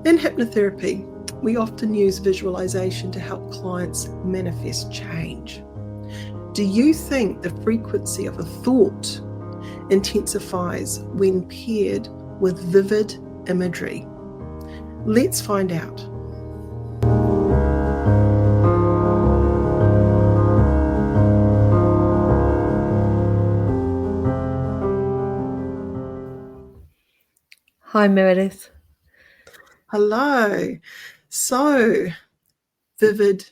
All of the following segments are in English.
In hypnotherapy, we often use visualization to help clients manifest change. Do you think the frequency of a thought intensifies when paired with vivid imagery? Let's find out. Hi, Meredith. Hello. So, vivid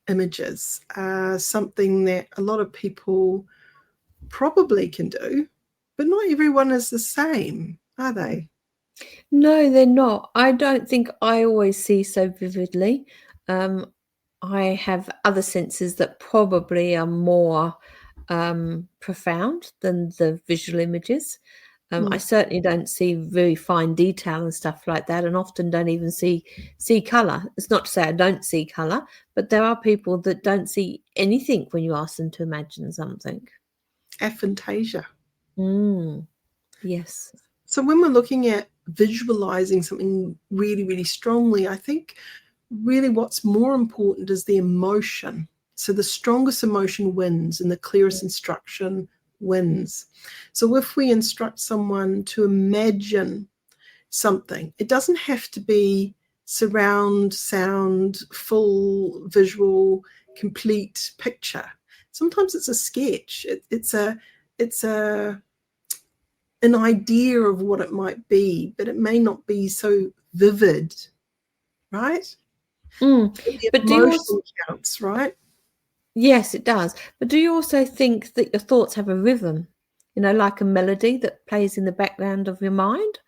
images are something that a lot of people probably can do, but not everyone is the same, are they? No, they're not. I don't think I always see so vividly. I have other senses that probably are more profound than the visual images. I certainly don't see very fine detail and stuff like that, and often don't even see colour. It's not to say I don't see colour, but there are people that don't see anything when you ask them to imagine something. Aphantasia. Yes. So when we're looking at visualizing something really, really strongly, I think really what's more important is the emotion. So the strongest emotion wins and the clearest instruction wins. So if we instruct someone to imagine something, it doesn't have to be surround sound, full visual, complete picture. Sometimes it's a sketch. It's an idea of what it might be, but it may not be so vivid, right? But do you also counts, right? Yes, it does. But do you also think that your thoughts have a rhythm, like a melody that plays in the background of your mind?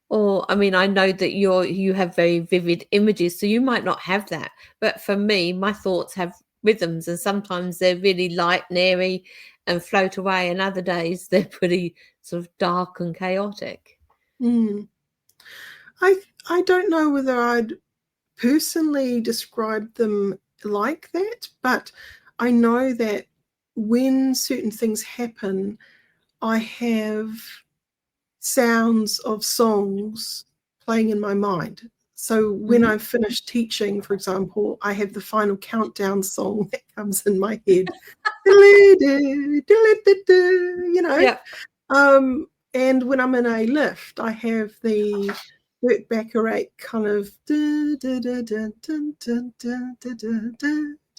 Or, I mean, I know that you have very vivid images, so you might not have that. But for me, my thoughts have rhythms, and sometimes they're really light and airy and float away, and other days they're pretty sort of dark and chaotic. I don't know whether I'd personally describe them like that, but I know that when certain things happen, I have sounds of songs playing in my mind. So when I've finished teaching, for example, I have the final countdown song that comes in my head. Yeah. And when I'm in a lift, I have the Burt Bacharach kind of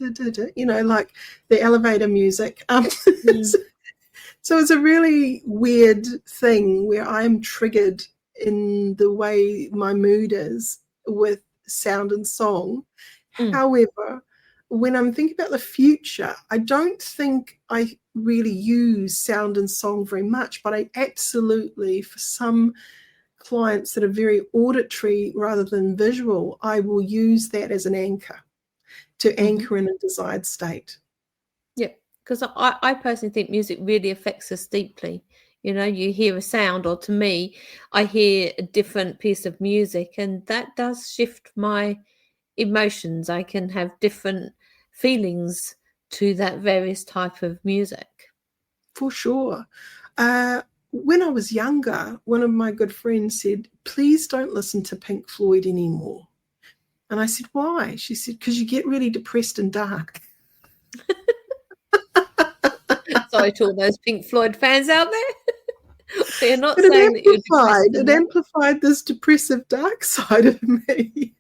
like the elevator music. So it's a really weird thing where I'm triggered in the way my mood is with sound and song. However, when I'm thinking about the future, I don't think I really use sound and song very much, but I absolutely, for some clients that are very auditory rather than visual, I will use that as an anchor to anchor in a desired state. Yeah, because I personally think music really affects us deeply. You hear a sound, or to me, I hear a different piece of music, and that does shift my emotions. I can have different feelings to that various type of music. For sure. When I was younger, one of my good friends said, please don't listen to Pink Floyd anymore. And I said, why? She said, because you get really depressed and dark. Sorry to all those Pink Floyd fans out there. They're not saying that you're depressed. It amplified this depressive dark side of me.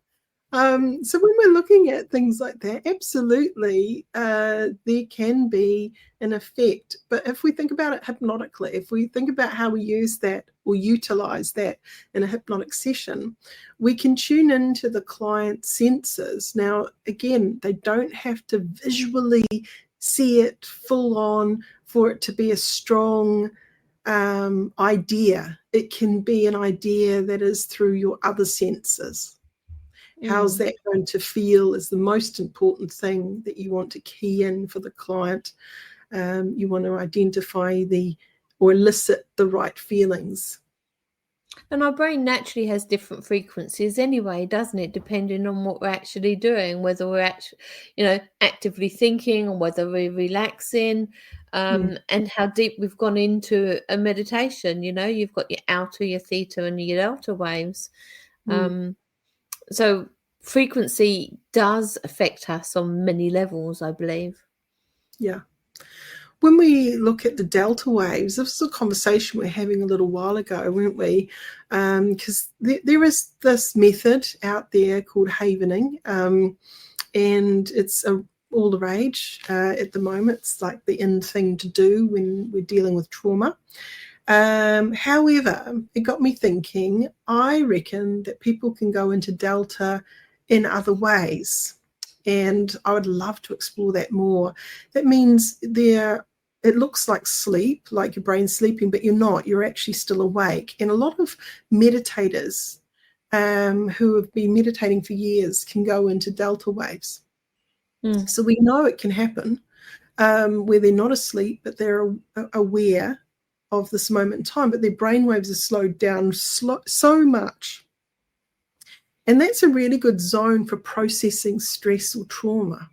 So when we're looking at things like that, absolutely, there can be an effect. But if we think about it hypnotically, if we think about how we use that or utilize that in a hypnotic session, we can tune into the client's senses. Now, again, they don't have to visually see it full on for it to be a strong idea. It can be an idea that is through your other senses. How's that going to feel is the most important thing that you want to key in for the client. You want to identify or elicit the right feelings. And our brain naturally has different frequencies anyway, doesn't it? Depending on what we're actually doing, whether we're actually, actively thinking, or whether we're relaxing, and how deep we've gone into a meditation. You've got your outer, your theta, and your delta waves. So frequency does affect us on many levels, I believe. Yeah. When we look at the delta waves, this is a conversation we were having a little while ago, weren't we? Because there is this method out there called havening, and it's all the rage at the moment. It's like the in thing to do when we're dealing with trauma. However, it got me thinking, I reckon that people can go into delta in other ways. And I would love to explore that more. That means it looks like sleep, like your brain's sleeping, but you're not. You're actually still awake. And a lot of meditators who have been meditating for years can go into delta waves. So we know it can happen where they're not asleep, but they're aware of this moment in time, but their brainwaves are slowed down so much. And that's a really good zone for processing stress or trauma.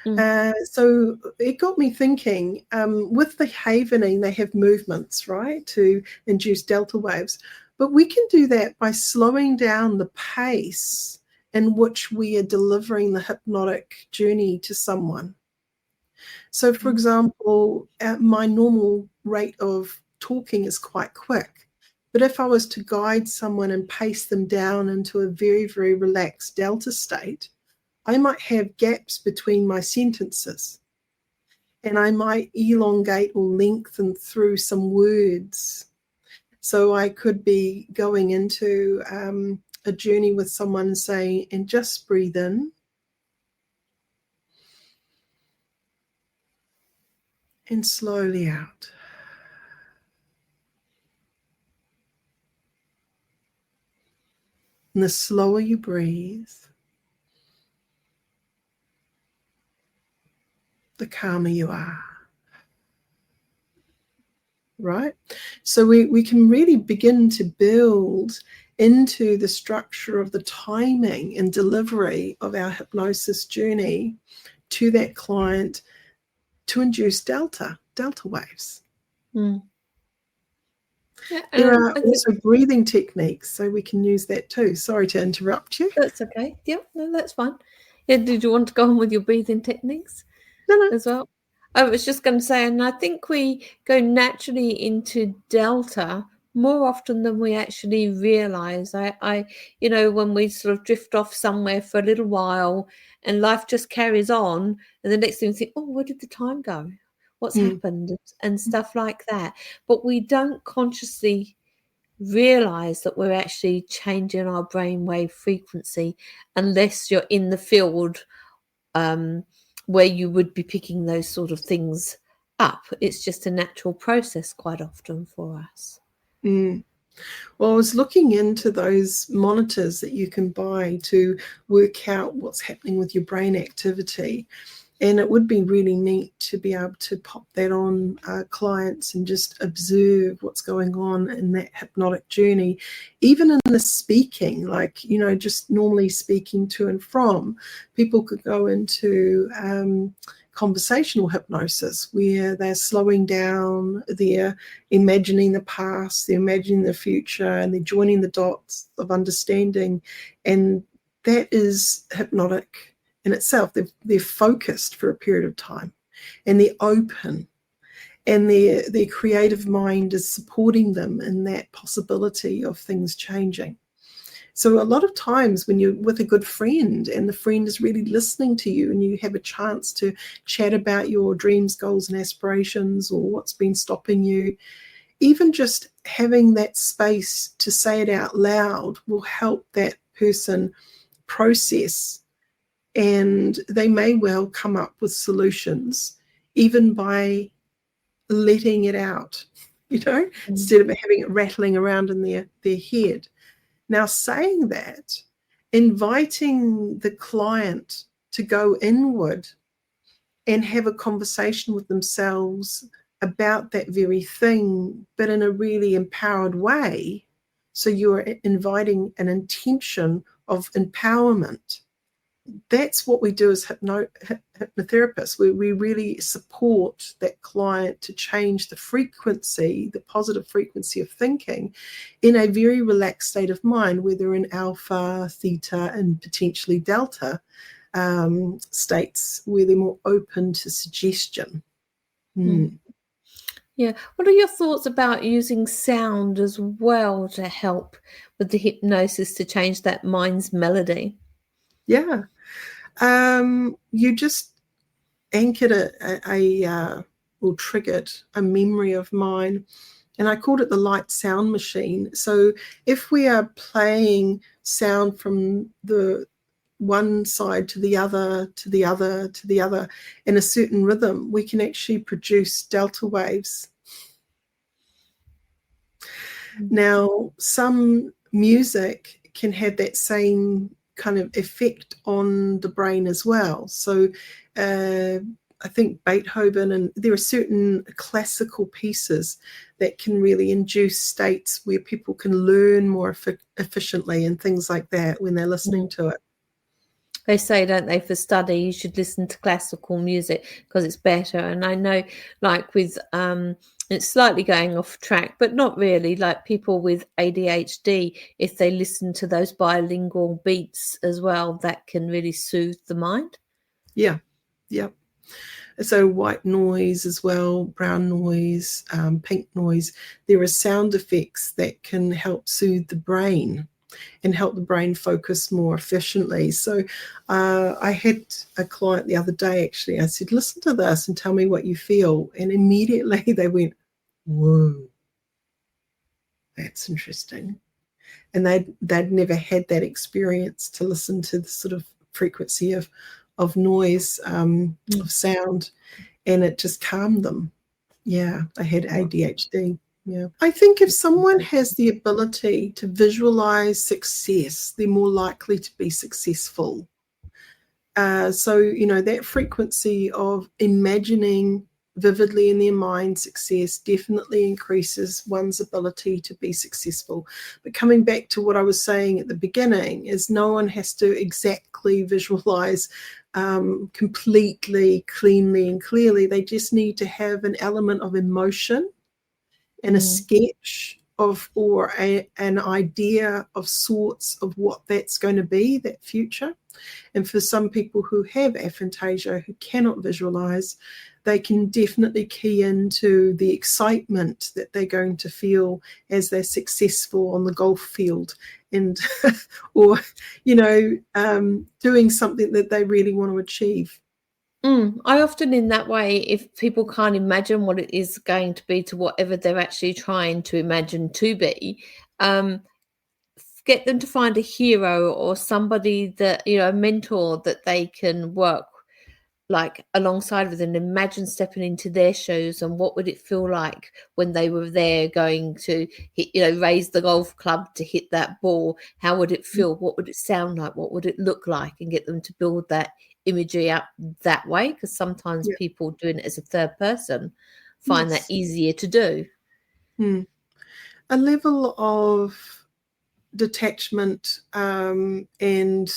So it got me thinking, with the havening, they have movements, right, to induce delta waves. But we can do that by slowing down the pace in which we are delivering the hypnotic journey to someone. So, for example, my normal rate of talking is quite quick. But if I was to guide someone and pace them down into a very, very relaxed delta state, I might have gaps between my sentences. And I might elongate or lengthen through some words. So I could be going into a journey with someone saying, and just breathe in. And slowly out. And the slower you breathe, the calmer you are. Right? So we can really begin to build into the structure of the timing and delivery of our hypnosis journey to that client to induce delta waves. Yeah, there are also breathing techniques, so we can use that too. Sorry to interrupt you. That's okay. Yep, no, that's fine. Yeah, did you want to go on with your breathing techniques? No. As well? I was just going to say, and I think we go naturally into delta more often than we actually realize. I when we sort of drift off somewhere for a little while and life just carries on, and the next thing we think, oh, where did the time go? What's happened? And stuff like that. But we don't consciously realize that we're actually changing our brainwave frequency unless you're in the field where you would be picking those sort of things up. It's just a natural process quite often for us. Well, I was looking into those monitors that you can buy to work out what's happening with your brain activity. And it would be really neat to be able to pop that on clients and just observe what's going on in that hypnotic journey. Even in the speaking, like, just normally speaking to and from, people could go into conversational hypnosis where they're slowing down, they're imagining the past, they're imagining the future, and they're joining the dots of understanding. And that is hypnotic in itself. They're focused for a period of time, and they're open, and their creative mind is supporting them in that possibility of things changing. So a lot of times when you're with a good friend and the friend is really listening to you and you have a chance to chat about your dreams, goals, and aspirations, or what's been stopping you, even just having that space to say it out loud will help that person process. And they may well come up with solutions even by letting it out, instead of having it rattling around in their head. Now, saying that, inviting the client to go inward and have a conversation with themselves about that very thing, but in a really empowered way. So you're inviting an intention of empowerment. that's what we do as hypnotherapists. We really support that client to change the frequency, the positive frequency of thinking, in a very relaxed state of mind, whether in alpha, theta, and potentially delta states where they're more open to suggestion. Yeah. What are your thoughts about using sound as well to help with the hypnosis to change that mind's melody? Yeah. You just anchored or triggered a memory of mine, and I called it the light sound machine. So if we are playing sound from the one side to the other, to the other, to the other in a certain rhythm, we can actually produce delta waves. Now, some music can have that same kind of effect on the brain as well. So I think Beethoven, and there are certain classical pieces that can really induce states where people can learn more efficiently and things like that when they're listening to it. They say, don't they, for study, you should listen to classical music because it's better. And I know, like with, it's slightly going off track, but not really, like people with ADHD, if they listen to those bilingual beats as well, that can really soothe the mind. Yeah. So white noise as well, brown noise, pink noise. There are sound effects that can help soothe the brain and help the brain focus more efficiently. So I had a client the other day, actually. I said, listen to this and tell me what you feel. And immediately they went, whoa, that's interesting. And they'd never had that experience to listen to the sort of frequency of noise, of sound, and it just calmed them. Yeah, they had ADHD. Yeah. I think if someone has the ability to visualize success, they're more likely to be successful. So, that frequency of imagining vividly in their mind success definitely increases one's ability to be successful. But coming back to what I was saying at the beginning is no one has to exactly visualize completely, cleanly and clearly. They just need to have an element of emotion and a sketch of, or an idea of sorts of what that's going to be, that future. And for some people who have aphantasia, who cannot visualize, they can definitely key into the excitement that they're going to feel as they're successful on the golf field, and or doing something that they really want to achieve. I often, in that way, if people can't imagine what it is going to be to whatever they're actually trying to imagine to be, get them to find a hero or somebody that, a mentor that they can work like alongside with, and imagine stepping into their shoes and what would it feel like when they were there going to hit, raise the golf club to hit that ball. How would it feel? What would it sound like? What would it look like? And get them to build that imagery up that way, because sometimes people doing it as a third person find that easier to do. A level of detachment and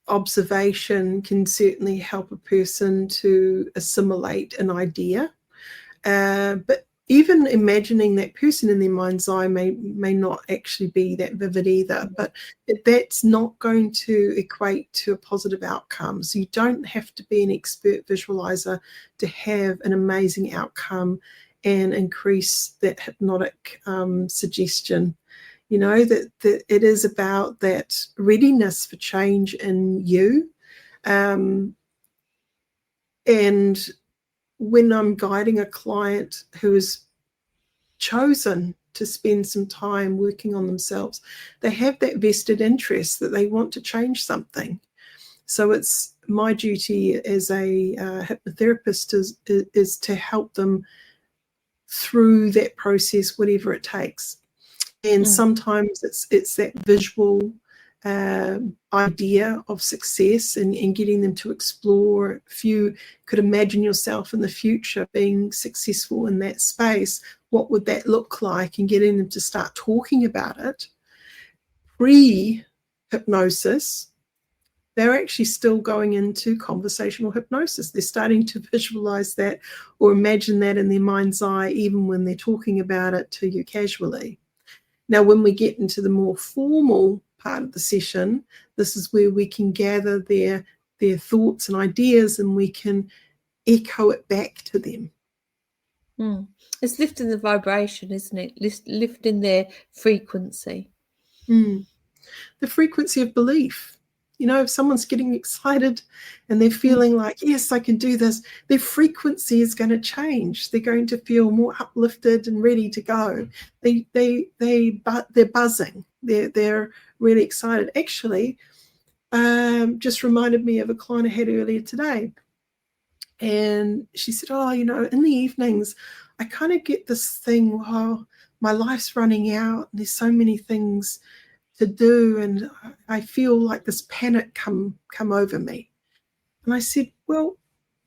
observation can certainly help a person to assimilate an idea, but even imagining that person in their mind's eye may not actually be that vivid either, but that's not going to equate to a positive outcome. So you don't have to be an expert visualizer to have an amazing outcome and increase that hypnotic suggestion. That it is about that readiness for change in you. And when I'm guiding a client who is chosen to spend some time working on themselves, they have that vested interest that they want to change something. So it's my duty as a hypnotherapist is to help them through that process, whatever it takes. And sometimes it's that visual idea of success and getting them to explore. If you could imagine yourself in the future being successful in that space, what would that look like? And getting them to start talking about it pre-hypnosis they're actually still going into conversational hypnosis. They're starting to visualize that or imagine that in their mind's eye, even when they're talking about it to you casually. Now, when we get into the more formal part of the session, this is where we can gather their thoughts and ideas, and we can echo it back to them. It's lifting the vibration, isn't it? Lifting their frequency. The frequency of belief. You know, if someone's getting excited and they're feeling like, yes, I can do this, their frequency is going to change. They're going to feel more uplifted and ready to go. They're buzzing. They're really excited. Actually, just reminded me of a client I had earlier today. And she said, oh, you know, in the evenings, I kind of get this thing, wow, my life's running out. And there's so many things to do, and I feel like this panic come over me. And I said, well,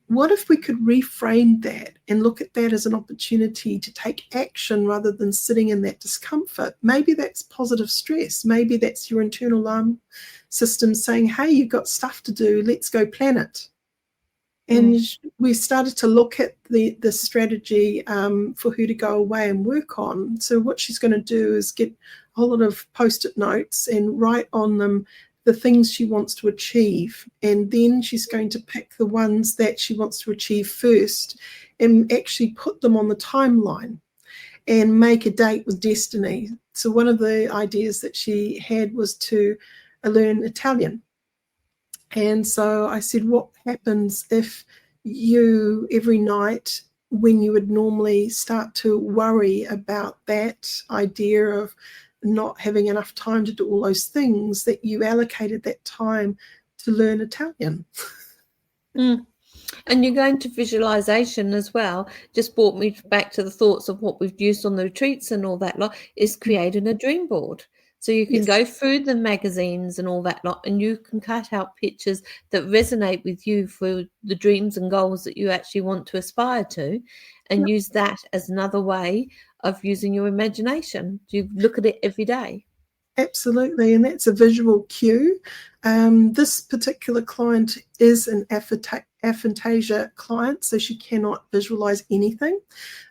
what if we could reframe that and look at that as an opportunity to take action rather than sitting in that discomfort? Maybe that's positive stress. Maybe that's your internal alarm system saying, hey, you've got stuff to do, let's go plan it. And we started to look at the strategy for her to go away and work on. So what she's going to do is get a whole lot of Post-it notes and write on them the things she wants to achieve. And then she's going to pick the ones that she wants to achieve first and actually put them on the timeline and make a date with destiny. So one of the ideas that she had was to learn Italian. And so I said, what happens if you, every night, when you would normally start to worry about that idea of not having enough time to do all those things, that you allocated that time to learn Italian? And you're going to visualization as well. Just brought me back to the thoughts of what we've used on the retreats and all that lot, is creating a dream board. So you can go through the magazines and all that lot, and you can cut out pictures that resonate with you for the dreams and goals that you actually want to aspire to, and use that as another way of using your imagination. You look at it every day. Absolutely, and that's a visual cue. This particular client is an aphantasia client, so she cannot visualize anything.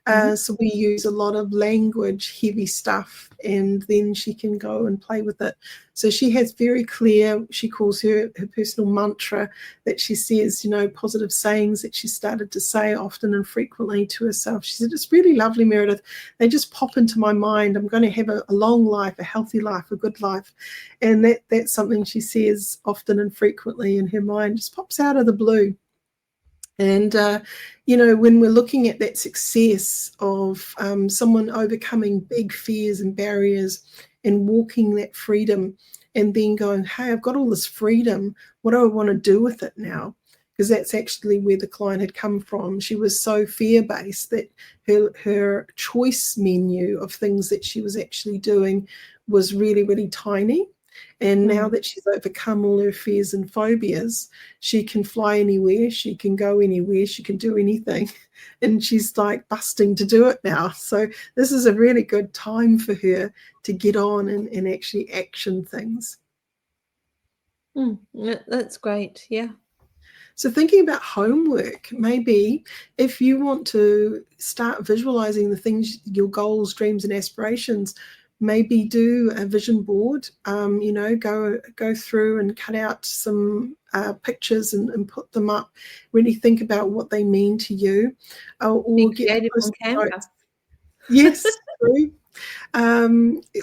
So we use a lot of language, heavy stuff, and then she can go and play with it. So she has very clear, she calls her personal mantra that she says, you know, positive sayings that she started to say often and frequently to herself. She said, it's really lovely, Meredith. They just pop into my mind. I'm going to have a long life, a healthy life, a good life. And that's something she says often and frequently in her mind, just pops out of the blue. And, you know, when we're looking at that success of someone overcoming big fears and barriers and walking that freedom and then going, hey, I've got all this freedom. What do I want to do with it now? Because that's actually where the client had come from. She was so fear-based that her choice menu of things that she was actually doing was really, really tiny. And now that she's overcome all her fears and phobias, she can fly anywhere, she can go anywhere, she can do anything. And she's like busting to do it now. So this is a really good time for her to get on and actually action things. That's great, yeah. So thinking about homework, maybe if you want to start visualizing the things, your goals, dreams and aspirations, maybe do a vision board, you know, go through and cut out some pictures and put them up. Really think about what they mean to you. Or get Post-it notes. Yes, true.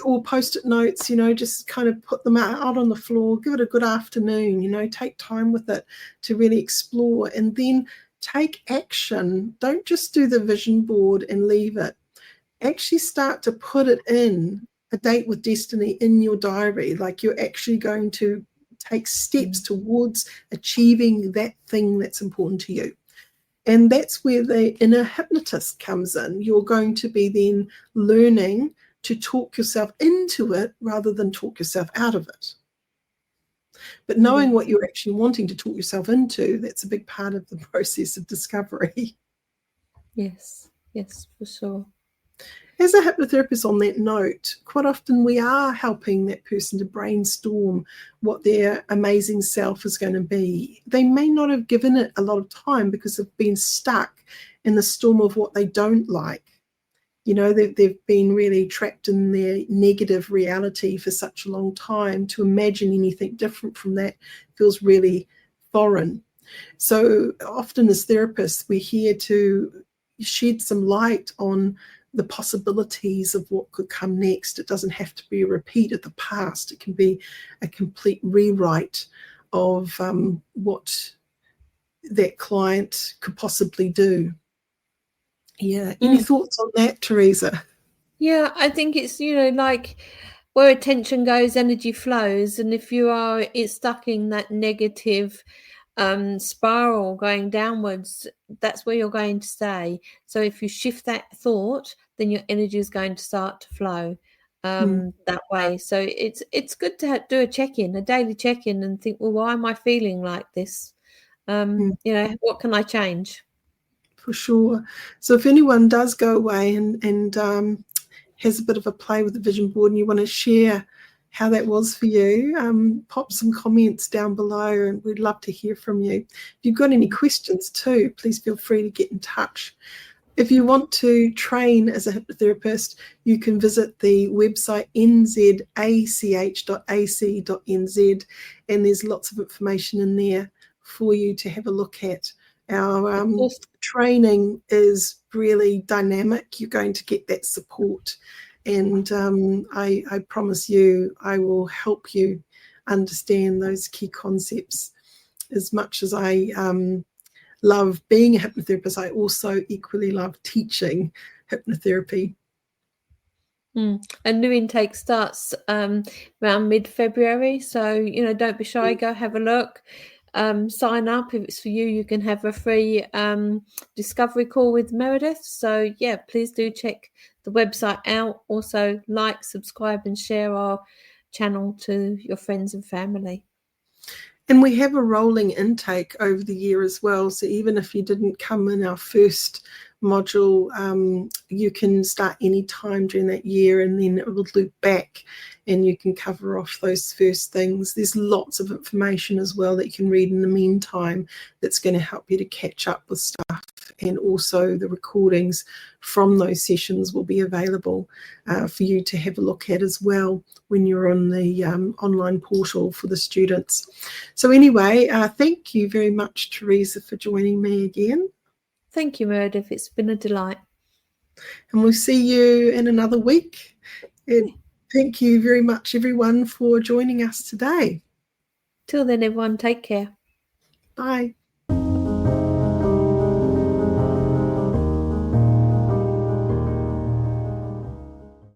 Or Post-it notes, you know, just kind of put them out on the floor, give it a good afternoon, you know, take time with it to really explore and then take action. Don't just do the vision board and leave it. Actually start to put it in a date with destiny in your diary, like you're actually going to take steps towards achieving that thing that's important to you. And that's where the inner hypnotist comes in. You're going to be then learning to talk yourself into it rather than talk yourself out of it. But knowing what you're actually wanting to talk yourself into, that's a big part of the process of discovery. Yes, for sure. as a hypnotherapist, on that note, quite often we are helping that person to brainstorm what their amazing self is going to be. They may not have given it a lot of time because they've been stuck in the storm of what they don't like. You know, they've been really trapped in their negative reality for such a long time. To imagine anything different from that feels really foreign. So often as therapists, we're here to shed some light on the possibilities of what could come next. It doesn't have to be a repeat of the past. It can be a complete rewrite of what that client could possibly do. Yeah. Any thoughts on that, Teresa? Yeah, I think it's, like where attention goes, energy flows. And if you are it's stuck in that negative spiral going downwards, that's where you're going to stay. So if you shift that thought, then your energy is going to start to flow that way. So it's good to do a check-in, a daily check-in, and think, well, why am I feeling like this? What can I change? For sure. So if anyone does go away and has a bit of a play with the vision board and you want to share how that was for you, pop some comments down below and we'd love to hear from you. If you've got any questions too, please feel free to get in touch. If you want to train as a hypnotherapist, you can visit the website nzach.ac.nz, and there's lots of information in there for you to have a look at. Our training is really dynamic. You're going to get that support, and I promise you I will help you understand those key concepts. As much as I love being a hypnotherapist, I also equally love teaching hypnotherapy. A new intake starts around mid-February, so don't be shy, go have a look. Sign up. If it's for you, you can have a free discovery call with Meredith. So yeah, please do check the website out. Also like, subscribe and share our channel to your friends and family. And we have a rolling intake over the year as well. So even if you didn't come in our first module, you can start any time during that year, and then it will loop back and you can cover off those first things. There's lots of information as well that you can read in the meantime that's going to help you to catch up with stuff. And also the recordings from those sessions will be available for you to have a look at as well when you're on the online portal for the students. So anyway, thank you very much, Teresa, for joining me again. Thank you, Meredith. It's been a delight. And we'll see you in another week. And thank you very much, everyone, for joining us today. Till then, everyone, take care. Bye.